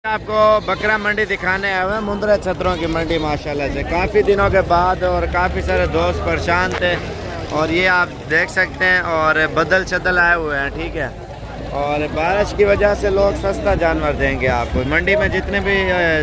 आपको बकरा मंडी दिखाने आए हुए हैं, मुंद्रा छतरों की मंडी माशाल्लाह से। काफ़ी दिनों के बाद और काफ़ी सारे दोस्त परेशान थे और ये आप देख सकते हैं और बदल चदल आए हुए हैं, ठीक है। और बारिश की वजह से लोग सस्ता जानवर देंगे आपको। मंडी में जितने भी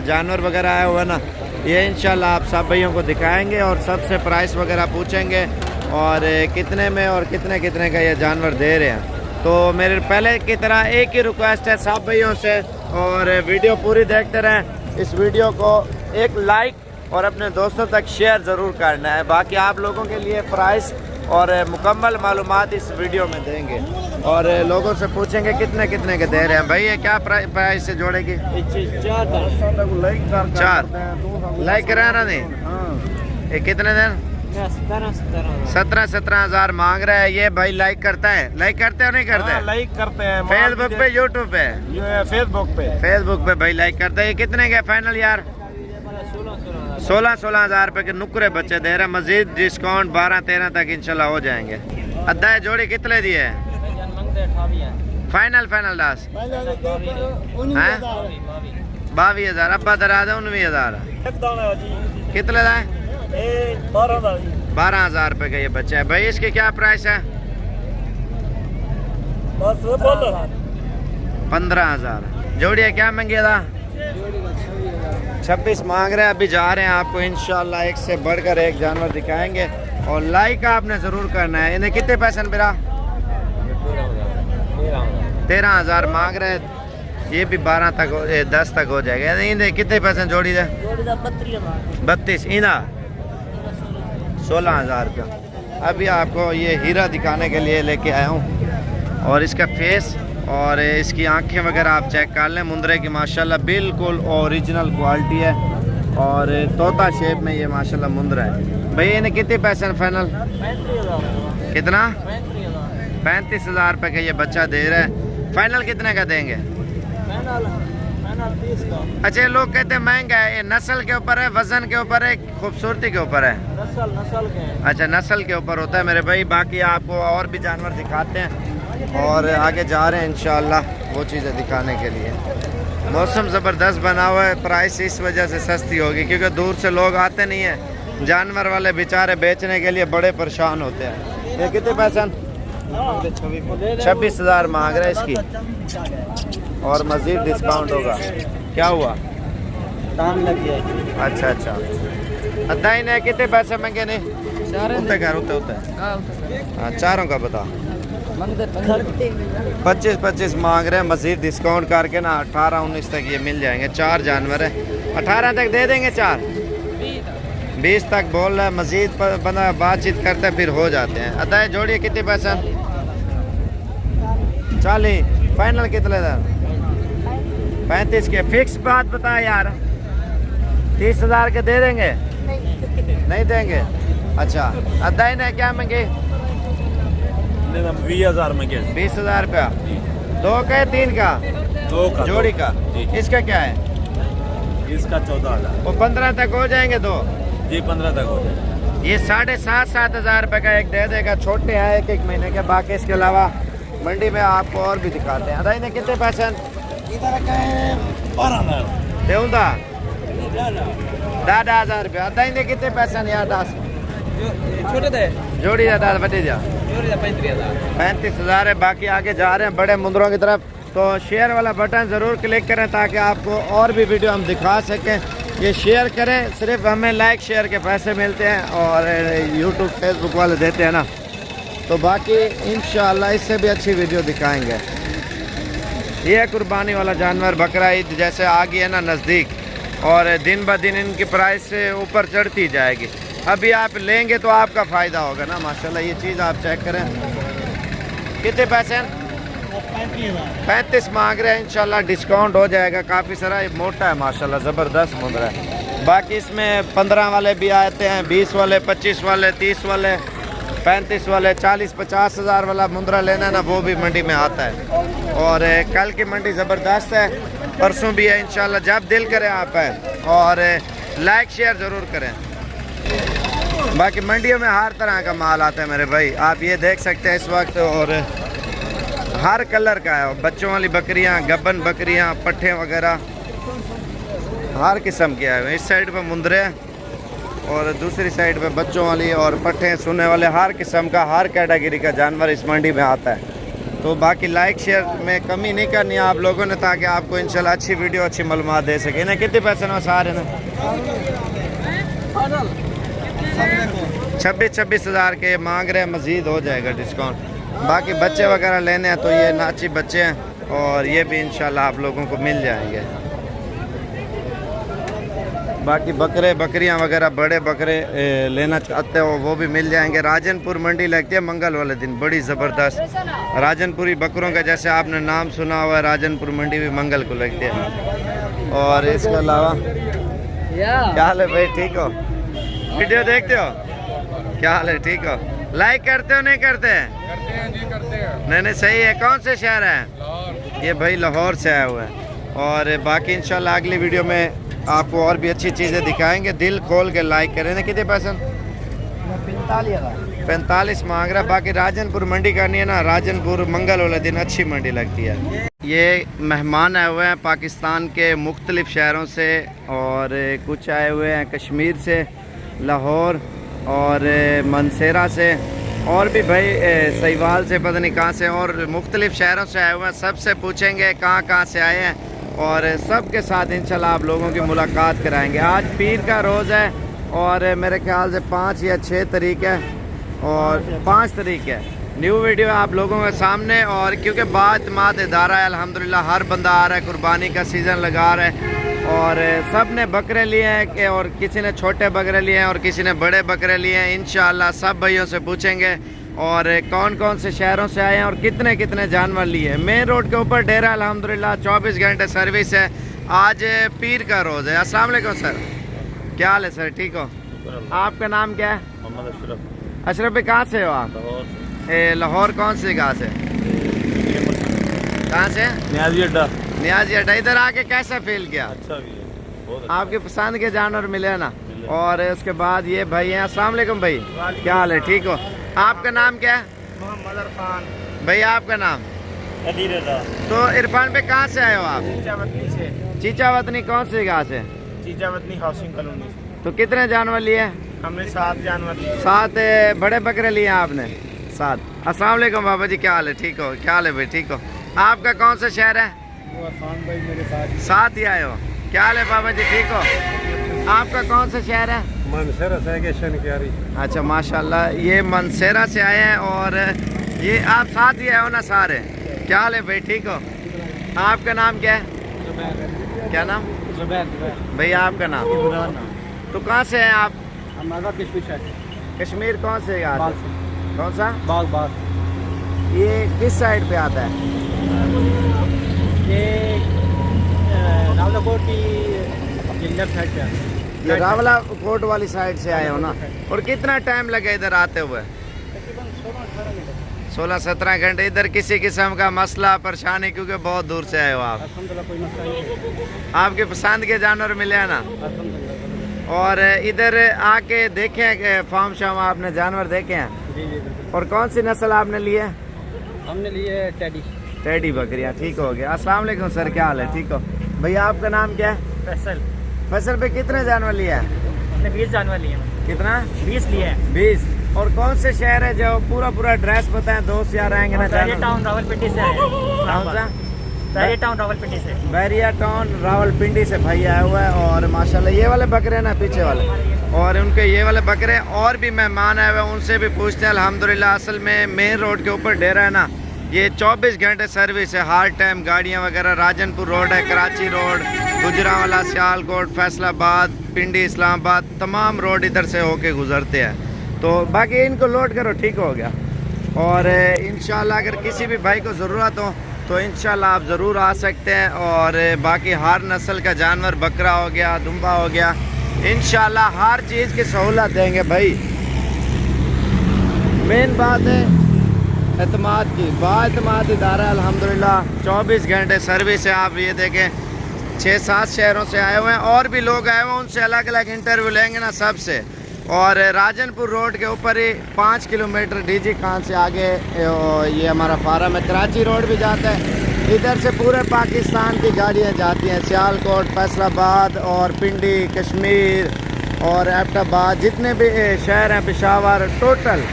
जानवर वगैरह आए हुए हैं ना, ये इंशाल्लाह आप सब भाइयों को दिखाएंगे और सबसे प्राइस वगैरह पूछेंगे और कितने में और कितने कितने का ये जानवर दे रहे हैं। तो मेरे पहले की तरह एक ही रिक्वेस्ट है सब भाइयों से, और वीडियो पूरी देखते रहें। इस वीडियो को एक लाइक और अपने दोस्तों तक शेयर ज़रूर करना है। बाकी आप लोगों के लिए प्राइस और मुकम्मल मालूमात इस वीडियो में देंगे और लोगों से पूछेंगे कितने कितने के दे रहे हैं। भाई ये क्या प्राइस से जोड़ेगी? चार लाइक कराना नहीं, ये कितने दिन? 17,000 मांग रहा है। ये भाई लाइक करता है, लाइक करते हो नहीं करते? लाइक करते हैं फेसबुक पे, यूट्यूब पे, फेसबुक पे भाई लाइक करते हैं। ये कितने के फाइनल यार? 16,000 रुपए के नुकरे बच्चे दे रहे हैं। मजीद डिस्काउंट 12-13 तक इंशाल्लाह हो जाएंगे। अद्धा जोड़ी कितने दिए? फाइनल दास 22,000। अब्बा दरा दे 19,000। कितने का है? 12,000 रुपए का ये बच्चा है। भाई इसकी क्या प्राइस है? 15,000। जोड़ी है क्या मंगे था? 26 मांग रहे हैं। अभी जा रहे हैं, आपको इंशाल्लाह एक से बढ़कर एक जानवर दिखाएंगे और लाइक आपने ज़रूर करना है। इन्हें कितने पैसे मेरा? 13,000 मांग रहे हैं। ये भी 12 तक 10 तक हो जाएगा। इन्हें कितने पैसे जोड़ी दे? 32। इना 16,000 रुपया। अभी आपको ये हीरा दिखाने के लिए लेके आया हूँ और इसका फेस और इसकी आंखें वगैरह आप चेक कर लें। मुंद्रे की माशाल्लाह बिल्कुल ओरिजिनल क्वालिटी है और तोता शेप में ये माशाल्लाह मुंद्रा है। भैया इन्हें कितने पैसे फाइनल? कितना? 35,000 रुपये का ये बच्चा दे रहा है। फाइनल कितने का देंगे? अच्छा, लोग कहते हैं महंगा है। ये नस्ल के ऊपर है, वजन के ऊपर है, खूबसूरती के ऊपर है? नस्ल के। अच्छा, नस्ल के ऊपर होता है मेरे भाई। बाकी आपको और भी जानवर दिखाते हैं और आगे जा रहे हैं इंशाल्लाह वो चीज़ें दिखाने के लिए। मौसम ज़बरदस्त बना हुआ है। प्राइस इस वजह से सस्ती होगी क्योंकि दूर से लोग आते नहीं हैं। जानवर वाले बेचारे बेचने के लिए बड़े परेशान होते हैं। ये कितने पैसे? 26,000 मांग रहे हैं इसकी और मज़ीद डिस्काउंट होगा। क्या हुआ? दाम लग गया। अच्छा। अद्धा ने कितने पैसे मांगे? नहीं होते हाँ, चारों का बता। 25 मांग रहे हैं। मज़ीद डिस्काउंट करके ना 18-19 तक ये मिल जाएंगे। 4 जानवर है। 18 तक दे देंगे। 4 20 तक बोल रहा है। मज़ीद बंदा बातचीत करते फिर हो जाते हैं। अद्धा जोड़िए कितने पैसे? 40। फाइनल कितने था? 35 के। फिक्स बात बता यार। 30,000 के दे देंगे? नहीं देंगे। अच्छा, अद्धा ने क्या मांगे? 20,000 में। 20,000 रुपया। 2 का 3 का? 2 का जोड़ी का। इसका क्या है? इसका 14,000। वो 15 तक हो जाएंगे? 2 जी 15 तक हो जाएगा। ये 7,500 रुपये का एक दे देगा। छोटे हैं 1-1 महीने के। बाकी इसके अलावा मंडी में आपको और भी दिखाते हैं। अदाई ने कितने पैसे? 12,000 देऊंगा 10,000 रुपया। अदाई ने कितने पैसे? यार 10 छोटे थे। जोड़ी दादा बटे जा 35,000 है। बाकी आगे जा रहे हैं बड़े मुंद्रों की तरफ। तो शेयर वाला बटन ज़रूर क्लिक करें ताकि आपको और भी वीडियो हम दिखा सकें। ये शेयर करें, सिर्फ हमें लाइक शेयर के पैसे मिलते हैं और यूट्यूब फेसबुक वाले देते हैं ना। तो बाकी इंशाल्लाह इससे भी अच्छी वीडियो दिखाएंगे। ये कुर्बानी वाला जानवर बकरा ईद जैसे आ गई है ना नज़दीक, और दिन ब दिन इनकी प्राइस से ऊपर चढ़ती जाएगी। अभी आप लेंगे तो आपका फ़ायदा होगा ना। माशाल्लाह ये चीज़ आप चेक करें। कितने पैसे? 35 मांग रहे हैं। इंशाल्लाह डिस्काउंट हो जाएगा। काफ़ी सारा ये मोटा है माशाल्लाह, ज़बरदस्त मुंद्रा है। बाकी इसमें 15 वाले भी आते हैं, 20 वाले, 25 वाले, 30 वाले, 35 वाले, 40-50 हज़ार वाला मुंद्रा लेना है ना, वो भी मंडी में आता है। और कल की मंडी ज़बरदस्त है, परसों भी है इंशाल्लाह। जब दिल करे आप है और लाइक शेयर ज़रूर करें। बाकी मंडियों में हर तरह का माल आता है मेरे भाई, आप ये देख सकते हैं इस वक्त। और हर कलर का है। बच्चों वाली बकरियां, गब्बन बकरियां, पट्ठे वगैरह हर किस्म के आए हुए। इस साइड पे मुंदरे हैं और दूसरी साइड पे बच्चों वाली और पट्ठे सुनने वाले, हर किस्म का, हर कैटेगरी का जानवर इस मंडी में आता है। तो बाकी लाइक शेयर में कमी नहीं करनी है आप लोगों ने, ताकि आपको इंशाल्लाह अच्छी वीडियो, अच्छी मालूमात दे सके। इन्हें कितने पैसे में सारे ना 26 हज़ार के मांग रहे हैं, मज़ीद हो जाएगा डिस्काउंट। बाकी बच्चे वगैरह लेने हैं तो ये नाची बच्चे हैं और ये भी इंशाल्लाह आप लोगों को मिल जाएंगे। बाकी बकरे बकरियां वगैरह, बड़े बकरे लेना चाहते हो वो भी मिल जाएंगे। राजनपुर मंडी लगती है मंगल वाले दिन, बड़ी ज़बरदस्त राजनपुरी बकरों का, जैसे आपने नाम सुना हुआ है, राजनपुर मंडी भी मंगल को लगती है। और इसके अलावा क्या हाल है भाई, ठीक हो? वीडियो देखते हो? क्या हाल है, ठीक हो? लाइक करते हो नहीं करते? करते हैं जी, करते हैं। नहीं नहीं सही है। कौन से शहर है? ये भाई लाहौर से आया हुआ है। और बाकी इंशाल्लाह अगली वीडियो में आपको और भी अच्छी चीज़ें दिखाएंगे। दिल खोल के लाइक करें ना। कितने पैसे? 45 मांग रहा है। बाकी राजनपुर मंडी करनी है ना, राजनपुर मंगल वाले दिन अच्छी मंडी लगती है। ये मेहमान आए हुए हैं पाकिस्तान के मुख्तलिफ शहरों से, और कुछ आए हुए हैं कश्मीर से, लाहौर और मनसेरा से, और भी भाई सहीवाल से, पता नहीं कहाँ से, और मुख्तलिफ शहरों से आए हुए हैं। सबसे पूछेंगे कहाँ कहाँ से आए हैं और सबके साथ इंशाल्लाह आप लोगों की मुलाकात कराएंगे। आज पीर का रोज़ है और मेरे ख्याल से 5 या 6 तारीख है और 5 तारीख है। न्यू वीडियो आप लोगों के सामने। और क्योंकि बात इदारा है, अल्हम्दुलिल्लाह हर बंदा आ रहा है, कुर्बानी का सीज़न लगा रहा है और सब ने बकरे लिए हैं कि, और किसी ने छोटे बकरे लिए हैं और किसी ने बड़े बकरे लिए हैं। इंशाल्लाह सब भाइयों से पूछेंगे और कौन कौन से शहरों से आए हैं और कितने कितने जानवर लिए। मेन रोड के ऊपर डेरा अल्हम्दुलिल्लाह 24 घंटे सर्विस है। आज पीर का रोज़ है। अस्सलाम वालेकुम सर, क्या हाल है सर, ठीक हो? आपका नाम क्या है? मोहम्मद अशरफ। अशरफ भाई कहाँ से हो आप? लाहौर कौन सी जगह से? कहाँ से? न्याजी अड्डा। नियाजी अड्डा। इधर आके कैसा फील किया? अच्छा भी है, बहुत अच्छा। आपके पसंद के जानवर मिले ना? और उसके बाद ये भाई हैं। अस्सलाम वालेकुम भाई, क्या हाल है, ठीक हो? आपका नाम क्या है? मोहम्मद इरफान। भाई आपका नाम? अदीर रज़ा। तो इरफान पे कहाँ से आए हो आप? चीचावतनी से। चीचावतनी कौन सी जगह से? चीचावतनी हाउसिंग कॉलोनी से। तो कितने जानवर लिए? हमने 7 जानवर लिए। 7 बड़े बकरे लिए आपने? 7। अस्सलाम वालेकुम बाबा जी, क्या हाल है, ठीक हो? क्या हाल है भाई, ठीक हो? आपका कौन सा शहर है? वो इरफान भाई मेरे साथ। 7 ही आए हो? क्या हाल है बाबा जी, ठीक हो? आपका कौन सा शहर है? मनसेरा से के शनक्यारी। अच्छा माशाल्लाह, ये मनसेरा से आए हैं और ये आप 7 ही आए हो ना सारे? क्या हाल है भाई, ठीक हो? आपका नाम क्या है? क्या नाम? भैया आपका नाम? तो कहाँ से हैं आप? कश्मीर कौन से जगह से? कौन सा? बाग। ये किस साइड पे आता है? ये रावलाकोट की साइड पे। ये रावलाकोट वाली साइड से आए हो ना? और कितना टाइम लगे इधर आते हुए? 16-17 घंटे। इधर किसी किस्म का मसला परेशानी, क्योंकि बहुत दूर से आए हो आप? कोई मसला नहीं। आपके पसंद के जानवर मिले हैं ना? और इधर आके देखे हैं फार्म शाम, आपने जानवर देखे हैं? जी। और कौन सी नस्ल आपने ली है? हमने लिए टेडी बकरियाँ, ठीक हो गया। अस्सलाम वालेकुम सर, क्या हाल है, ठीक हो? भैया आपका नाम क्या है? फैसल। फसल पे कितने जानवर लिए हैं? हमने 20 जानवर लिए हैं। कितना? 20 लिए हैं। 20। और कौन से शहर है जो पूरा एड्रेस बताएं, दोस्त यार आएंगे ना? टाउन रावलपिंडी से आए। कौन सा? टाउन रावलपिंडी से। बैरिया टाउन रावलपिंडी से भाई आया हुआ है। और माशाल्लाह ये वाले बकरे ना पीछे वाले, और उनके ये वाले बकरे, और भी मेहमान आए हुए हैं, उनसे भी पूछते हैं। अल्हम्दुलिल्लाह असल में मेन रोड के ऊपर डेरा है ना, ये 24 घंटे सर्विस है, हर टाइम गाड़ियाँ वगैरह। राजनपुर रोड है, कराची रोड, गुजरांवाला, सियालकोट, फैसलाबाद, पिंडी, इस्लामाबाद, तमाम रोड इधर से होके गुजरते हैं। तो बाकी इनको लोड करो, ठीक हो गया। और इंशाल्लाह अगर किसी भी भाई को ज़रूरत हो तो इंशाल्लाह आप ज़रूर आ सकते हैं। और बाकी हर नस्ल का जानवर, बकरा हो गया, दुम्बा हो गया, इंशाल्लाह हर चीज़ की सहूलत देंगे भाई। मेन बात है एतमाद की, बाएतमाद इदारा अल्हम्दुलिल्लाह 24 घंटे सर्विस है। आप ये देखें 6-7 शहरों से आए हुए हैं, और भी लोग आए हुए हैं, उनसे अलग अलग इंटरव्यू लेंगे ना सबसे। और राजनपुर रोड के ऊपर ही 5 किलोमीटर डीजी खान से आगे ये हमारा फार्म है। कराची रोड भी जाता है, इधर से पूरे पाकिस्तान की गाड़ियाँ जाती हैं, सियालकोट, फैसलाबाद और पिंडी, कश्मीर और एबटाबाद, जितने भी शहर हैं, पेशावर, टोटल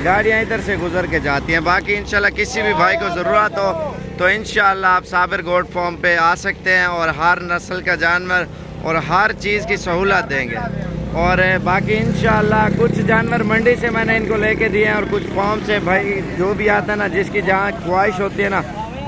गाड़ियाँ इधर से गुजर के जाती हैं। बाकी इंशाल्लाह किसी भी भाई को ज़रूरत हो तो इंशाल्लाह आप साबिर गोट फार्म पे आ सकते हैं और हर नस्ल का जानवर और हर चीज़ की सहूलत देंगे। और बाकी इंशाल्लाह कुछ जानवर मंडी से मैंने इनको लेके दिए हैं और कुछ फार्म से, भाई जो भी आता है ना, जिसकी जहाँ ख्वाहिश होती है ना,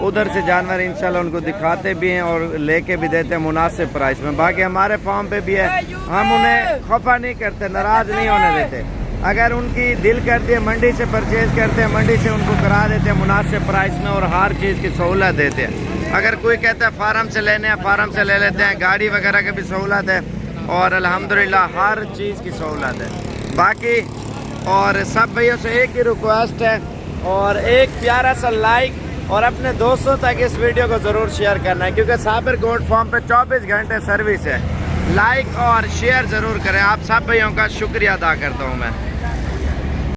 उधर से जानवर इंशाल्लाह उनको दिखाते भी हैं और लेके भी देते हैं मुनासिब प्राइस में। बाकी हमारे फार्म पे भी है, हम उन्हें खफा नहीं करते, नाराज़ नहीं होने देते। अगर उनकी दिल करती है मंडी से परचेज़ करते हैं, मंडी से उनको करा देते हैं मुनासिब प्राइस में और हर चीज़ की सहूलत देते हैं। अगर कोई कहता है फार्म से लेने हैं, फार्म से ले लेते हैं, गाड़ी वगैरह की भी सहूलत है और अल्हम्दुलिल्लाह हर चीज़ की सहूलत है। बाकी और सब भैया से एक ही रिक्वेस्ट है और एक प्यारा सा लाइक और अपने दोस्तों तक इस वीडियो को ज़रूर शेयर करना है, क्योंकि साबिर गोट फार्म पे 24 घंटे सर्विस है। लाइक और शेयर ज़रूर करें। आप सब भाइयों का शुक्रिया अदा करता हूँ मैं।